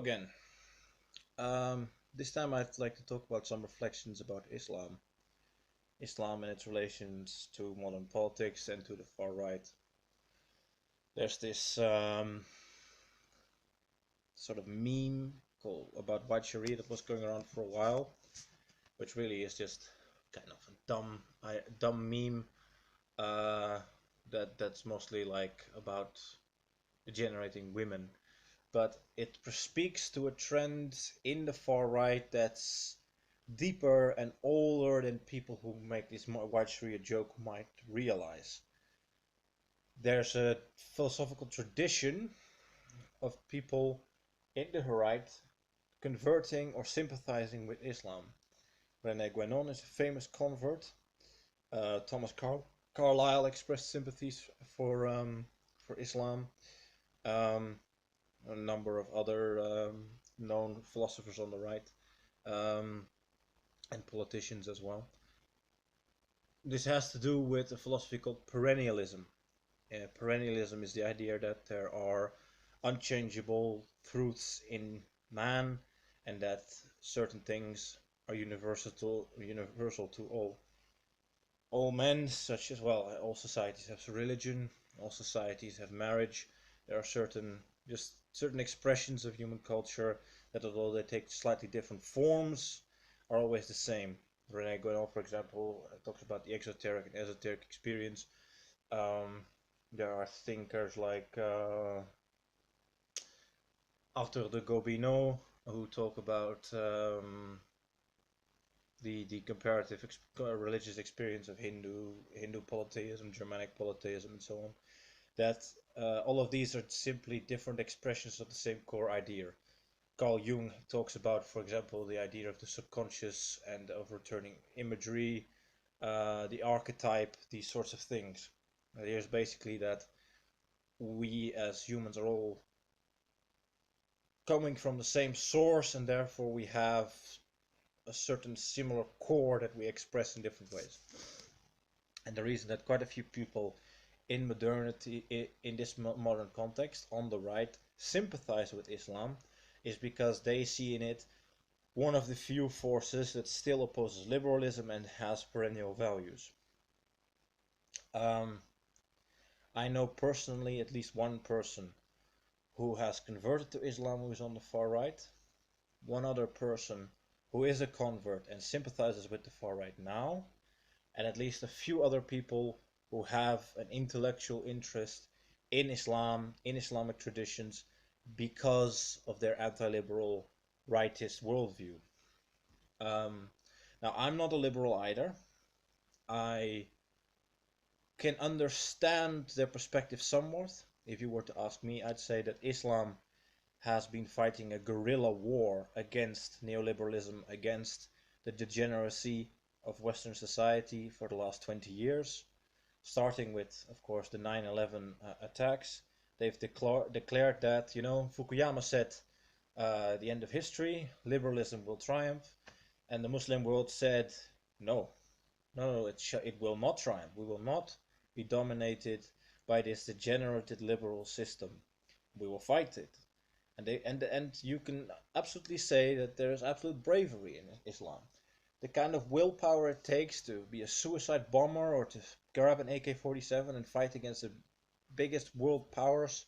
again. This time I'd like to talk about some reflections about Islam and its relations to modern politics and to the far right. There's this sort of meme called about white Sharia that was going around for a while, which really is just kind of a dumb meme uh, that's mostly like about degenerating women, but it speaks to a trend in the far right that's deeper and older than people who make this white Sharia joke might realize. There's a philosophical tradition of people in the right converting or sympathizing with Islam. René Guénon is a famous convert. Thomas Carlyle expressed sympathies for Islam. Um, a number of other known philosophers on the right, um, and politicians as well. This has to do with a philosophy called perennialism. Perennialism is the idea that there are unchangeable truths in man, and that certain things are universal to all men, such as, well, all societies have religion, all societies have marriage. There are certain expressions of human culture that, although they take slightly different forms, are always the same. René Guénon, for example, talks about the exoteric and esoteric experience. There are thinkers like Arthur de Gobineau who talk about the comparative religious experience of Hindu polytheism, Germanic polytheism, and so on. That all of these are simply different expressions of the same core idea. Carl Jung talks about, for example, the idea of the subconscious and of returning imagery, the archetype, these sorts of things. Here's basically that we as humans are all coming from the same source, and therefore we have a certain similar core that we express in different ways. And the reason that quite a few people in modernity, in this modern context, on the right, sympathize with Islam is because they see in it one of the few forces that still opposes liberalism and has perennial values. I know personally at least one person who has converted to Islam who is on the far right, one other person who is a convert and sympathizes with the far right now, and at least a few other people who have an intellectual interest in Islam, in Islamic traditions, because of their anti-liberal rightist worldview. Now, I'm not a liberal either. I can understand their perspective somewhat. If you were to ask me, I'd say that Islam has been fighting a guerrilla war against neoliberalism, against the degeneracy of Western society for the last 20 years, starting with, of course, the 9/11 attacks. They've declared that, Fukuyama said, the end of history, liberalism will triumph, and the Muslim world said, no, no, it will not triumph. We will not be dominated by this degenerated liberal system. We will fight it. And you can absolutely say that there is absolute bravery in Islam. The kind of willpower it takes to be a suicide bomber or to grab an AK-47 and fight against the biggest world powers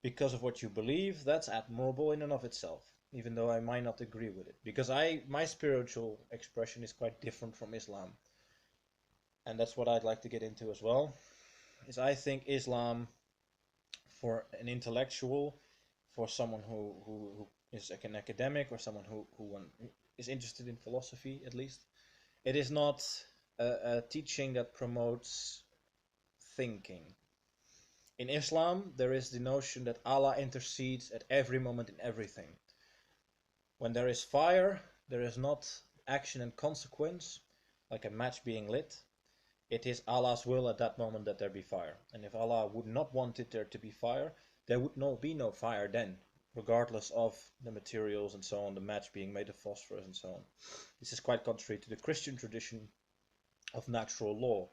because of what you believe, that's admirable in and of itself, even though I might not agree with it. Because my spiritual expression is quite different from Islam. And that's what I'd like to get into as well, is I think Islam, for an intellectual, for someone who is like an academic or someone who is interested in philosophy at least, it is not a teaching that promotes thinking. In Islam, there is the notion that Allah intercedes at every moment in everything. When there is fire, there is not action and consequence, like a match being lit. It is Allah's will at that moment that there be fire. And if Allah would not want it there to be fire, there would not be no fire then, regardless of the materials and so on, the match being made of phosphorus and so on. This is quite contrary to the Christian tradition of natural law.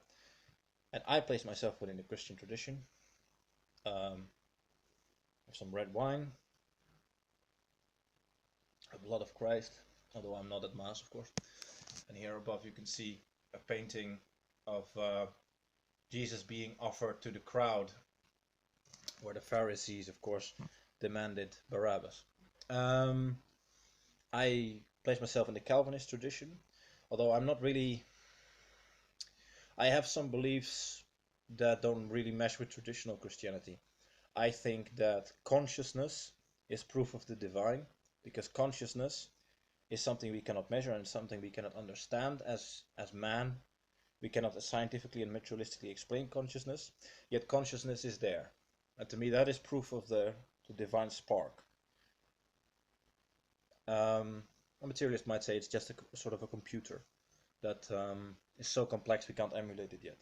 And I place myself within the Christian tradition. Some red wine. the blood of Christ, although I'm not at Mass, of course. And here above you can see a painting of Jesus being offered to the crowd, where the Pharisees, of course, demanded Barabbas. I place myself in the Calvinist tradition, although I'm not really. I have some beliefs that don't really mesh with traditional Christianity. I think that consciousness is proof of the divine, because consciousness is something we cannot measure and something we cannot understand as man. We cannot scientifically and materialistically explain consciousness, yet consciousness is there. And to me, that is proof of the divine spark. A materialist might say it's just a sort of a computer that is so complex we can't emulate it yet.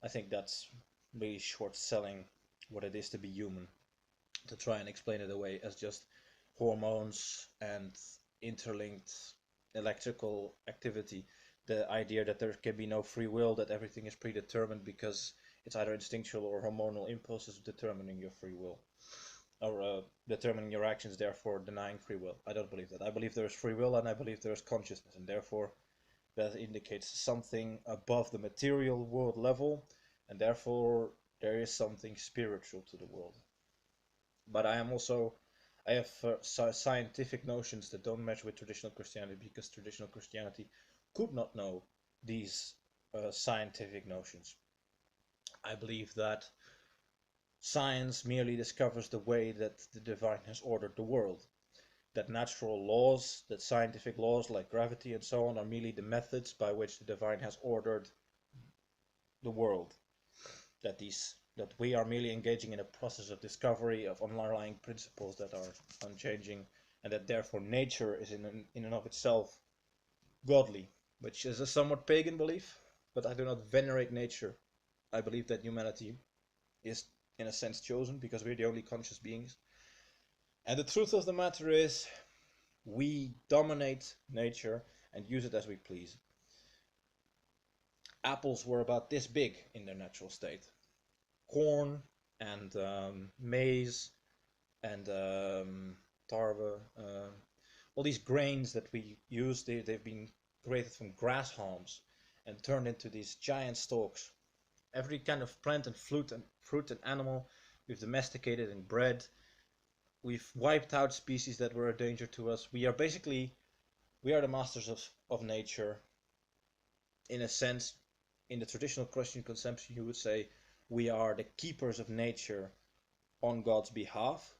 I think that's really short selling what it is to be human, to try and explain it away as just hormones and interlinked electrical activity. The idea that there can be no free will, that everything is predetermined because it's either instinctual or hormonal impulses determining your free will, or determining your actions, therefore denying free will. I don't believe that. I believe there is free will, and I believe there is consciousness, and therefore that indicates something above the material world level, and therefore there is something spiritual to the world. But I have scientific notions that don't match with traditional Christianity, because traditional Christianity could not know these scientific notions. I believe that science merely discovers the way that the divine has ordered the world. That natural laws, that scientific laws like gravity and so on, are merely the methods by which the divine has ordered the world. That we are merely engaging in a process of discovery of underlying principles that are unchanging, and that therefore nature is in and of itself godly, which is a somewhat pagan belief, but I do not venerate nature. I believe that humanity is in a sense chosen because we're the only conscious beings. And the truth of the matter is, we dominate nature and use it as we please. Apples were about this big in their natural state. Corn and maize and tarwe, all these grains that we use, they've been created from grass halms and turned into these giant stalks. Every kind of plant and fruit and animal we've domesticated and bred. We've wiped out species that were a danger to us. We are the masters of nature. In a sense, in the traditional Christian conception, you would say we are the keepers of nature on God's behalf.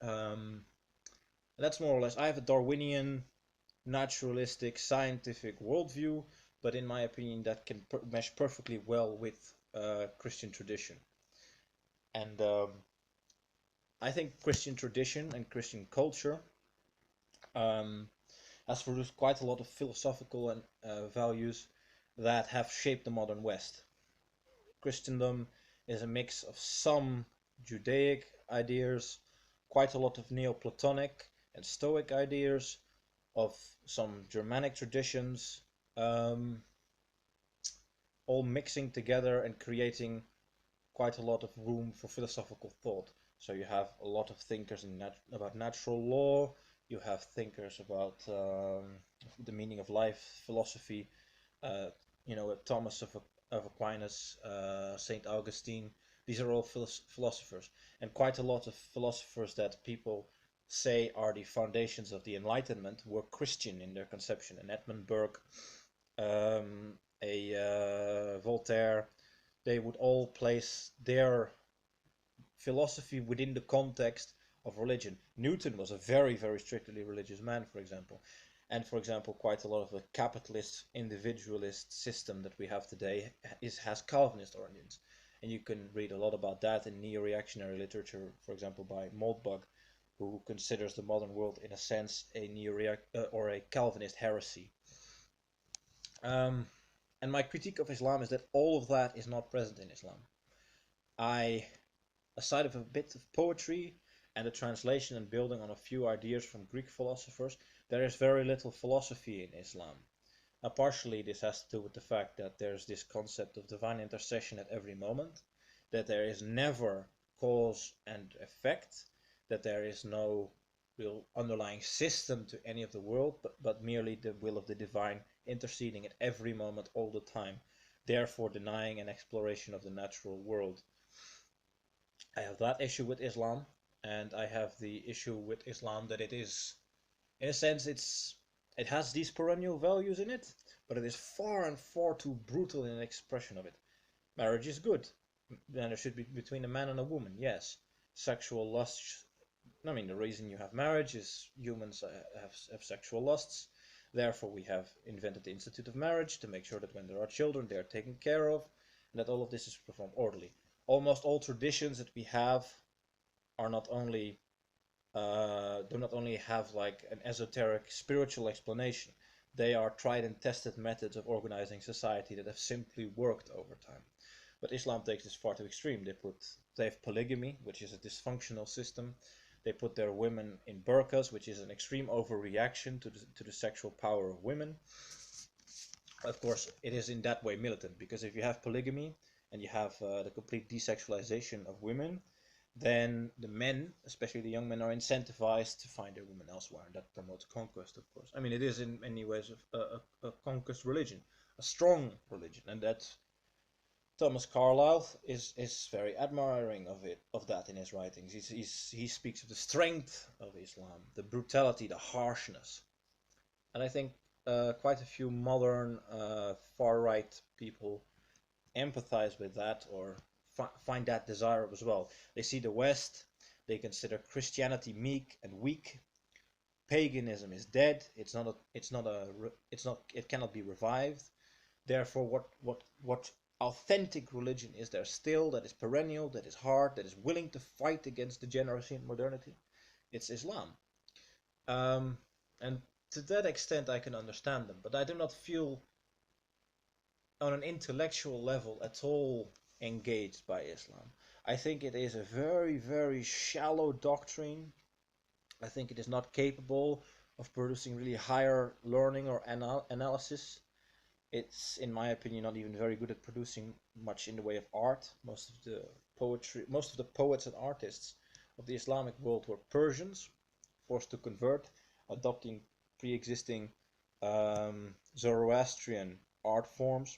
That's more or less. I have a Darwinian, naturalistic, scientific worldview, but in my opinion, that can mesh perfectly well with Christian tradition. And I think Christian tradition and Christian culture has produced quite a lot of philosophical and values that have shaped the modern West. Christendom is a mix of some Judaic ideas, quite a lot of Neoplatonic and Stoic ideas, of some Germanic traditions, all mixing together and creating quite a lot of room for philosophical thought. So you have a lot of thinkers about natural law, you have thinkers about the meaning of life, philosophy, Thomas of Aquinas, St. Augustine. These are all philosophers, and quite a lot of philosophers that people say are the foundations of the Enlightenment were Christian in their conception. And Edmund Burke, Voltaire, they would all place their philosophy within the context of religion. Newton was a very, very strictly religious man, for example. And for example, quite a lot of the capitalist, individualist system that we have today has Calvinist origins. And you can read a lot about that in neo-reactionary literature, for example, by Moltbach, who considers the modern world in a sense or a Calvinist heresy. And my critique of Islam is that all of that is not present in Islam. Aside of a bit of poetry and a translation and building on a few ideas from Greek philosophers, there is very little philosophy in Islam. Now, partially this has to do with the fact that there's this concept of divine intercession at every moment, that there is never cause and effect, that there is no real underlying system to any of the world, but merely the will of the divine interceding at every moment, all the time, therefore denying an exploration of the natural world. I have that issue with Islam, and I have the issue with Islam that it is, in a sense, it has these perennial values in it, but it is far and far too brutal in an expression of it. Marriage is good, and it should be between a man and a woman, yes. Sexual lust, I mean, the reason you have marriage is humans have sexual lusts. Therefore, we have invented the institute of marriage to make sure that when there are children, they are taken care of, and that all of this is performed orderly. Almost all traditions that we have are not only do not only have like an esoteric spiritual explanation. They are tried and tested methods of organizing society that have simply worked over time. But Islam takes this far too extreme. They have polygamy, which is a dysfunctional system. They put their women in burqas, which is an extreme overreaction to the sexual power of women. Of course, it is in that way militant, because if you have polygamy and you have the complete desexualization of women, then the men, especially the young men, are incentivized to find their women elsewhere, and that promotes conquest, of course. I mean, it is in many ways a conquest religion, a strong religion, and that Thomas Carlyle is very admiring of that in his writings. He speaks of the strength of Islam, the brutality, the harshness, and I think quite a few modern far-right people empathize with that or find that desirable as well. They see the West, they consider Christianity meek and weak. Paganism is dead. It cannot be revived. Therefore, what authentic religion is there still that is perennial, that is hard, that is willing to fight against degeneracy and modernity? It's Islam. And to that extent, I can understand them, but I do not feel on an intellectual level at all engaged by Islam. I think it is a very, very shallow doctrine. I think it is not capable of producing really higher learning or analysis. It's, in my opinion, not even very good at producing much in the way of art. Most of the poets and artists of the Islamic world were Persians, forced to convert, adopting pre-existing Zoroastrian art forms.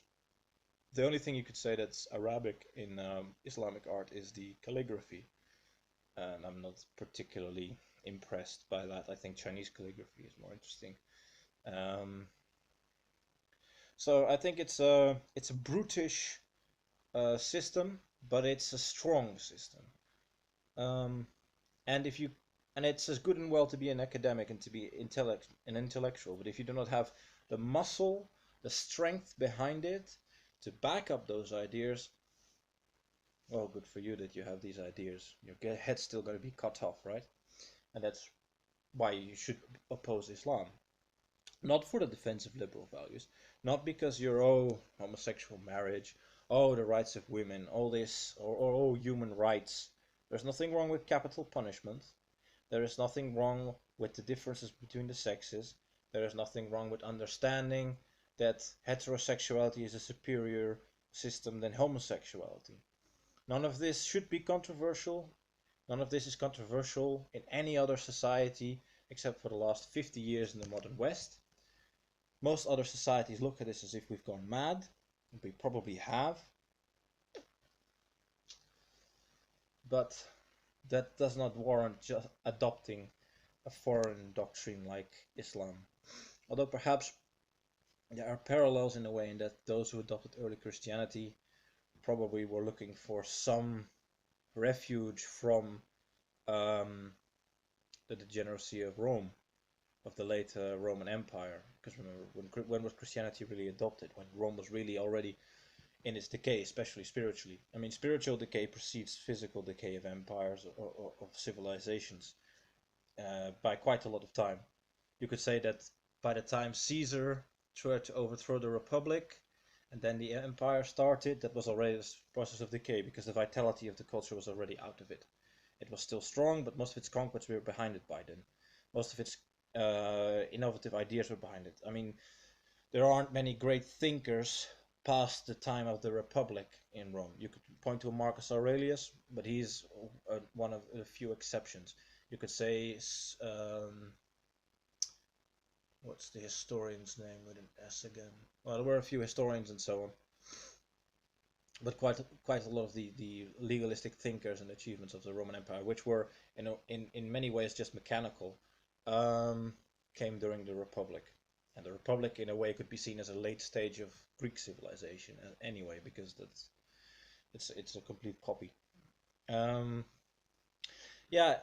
The only thing you could say that's Arabic in Islamic art is the calligraphy, and I'm not particularly impressed by that. I think Chinese calligraphy is more interesting. So I think it's a brutish system, but it's a strong system. And if you and it's as good and well to be an academic and to be an intellectual, but if you do not have the muscle, the strength behind it to back up those ideas, well, good for you that you have these ideas. Your head's still going to be cut off, right? And that's why you should oppose Islam. Not for the defense of liberal values, not because you're, oh, homosexual marriage, oh, the rights of women, all this, or oh, human rights. There's nothing wrong with capital punishment. There is nothing wrong with the differences between the sexes. There is nothing wrong with understanding that heterosexuality is a superior system than homosexuality. None of this should be controversial. None of this is controversial in any other society except for the last 50 years in the modern West. Most other societies look at this as if we've gone mad. We probably have. But that does not warrant just adopting a foreign doctrine like Islam. Although perhaps there are parallels in a way in that those who adopted early Christianity probably were looking for some refuge from the degeneracy of Rome, of the late Roman Empire. Because remember, when was Christianity really adopted? When Rome was really already in its decay, especially spiritually. I mean, spiritual decay precedes physical decay of empires or of civilizations by quite a lot of time. You could say that by the time Caesar tried to overthrow the Republic, and then the empire started, that was already a process of decay, because the vitality of the culture was already out of it. It was still strong, but most of its conquests were behind it by then. Most of its innovative ideas were behind it. I mean, there aren't many great thinkers past the time of the Republic in Rome. You could point to Marcus Aurelius, but he's one of a few exceptions. you could say, what's the historian's name with an S again? Well, there were a few historians and so on, but quite a lot of the legalistic thinkers and achievements of the Roman Empire, which were in many ways just mechanical, um, came during the Republic. And the Republic, in a way, could be seen as a late stage of Greek civilization, anyway, because it's a complete copy. Um, yeah,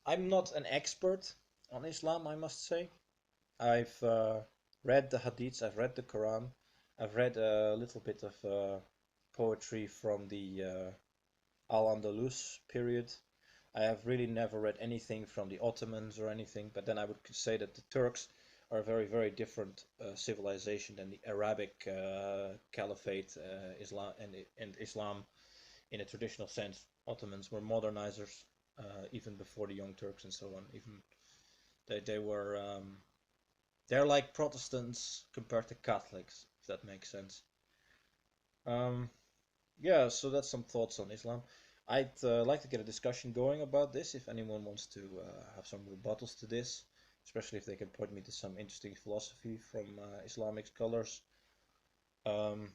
I'm not an expert on Islam, I must say. I've read the Hadiths, I've read the Quran, I've read a little bit of poetry from the Al-Andalus period. I have really never read anything from the Ottomans or anything, but then I would say that the Turks are a very, very different civilization than the Arabic Caliphate, Islam and Islam in a traditional sense. Ottomans were modernizers even before the Young Turks and so on. Even they were they're like Protestants compared to Catholics, if that makes sense. Um, yeah, so that's some thoughts on Islam. I'd like to get a discussion going about this if anyone wants to have some rebuttals to this, especially if they can point me to some interesting philosophy from Islamic scholars. Um,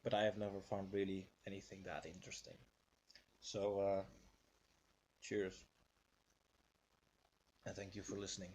but I have never found really anything that interesting. So, cheers, and thank you for listening.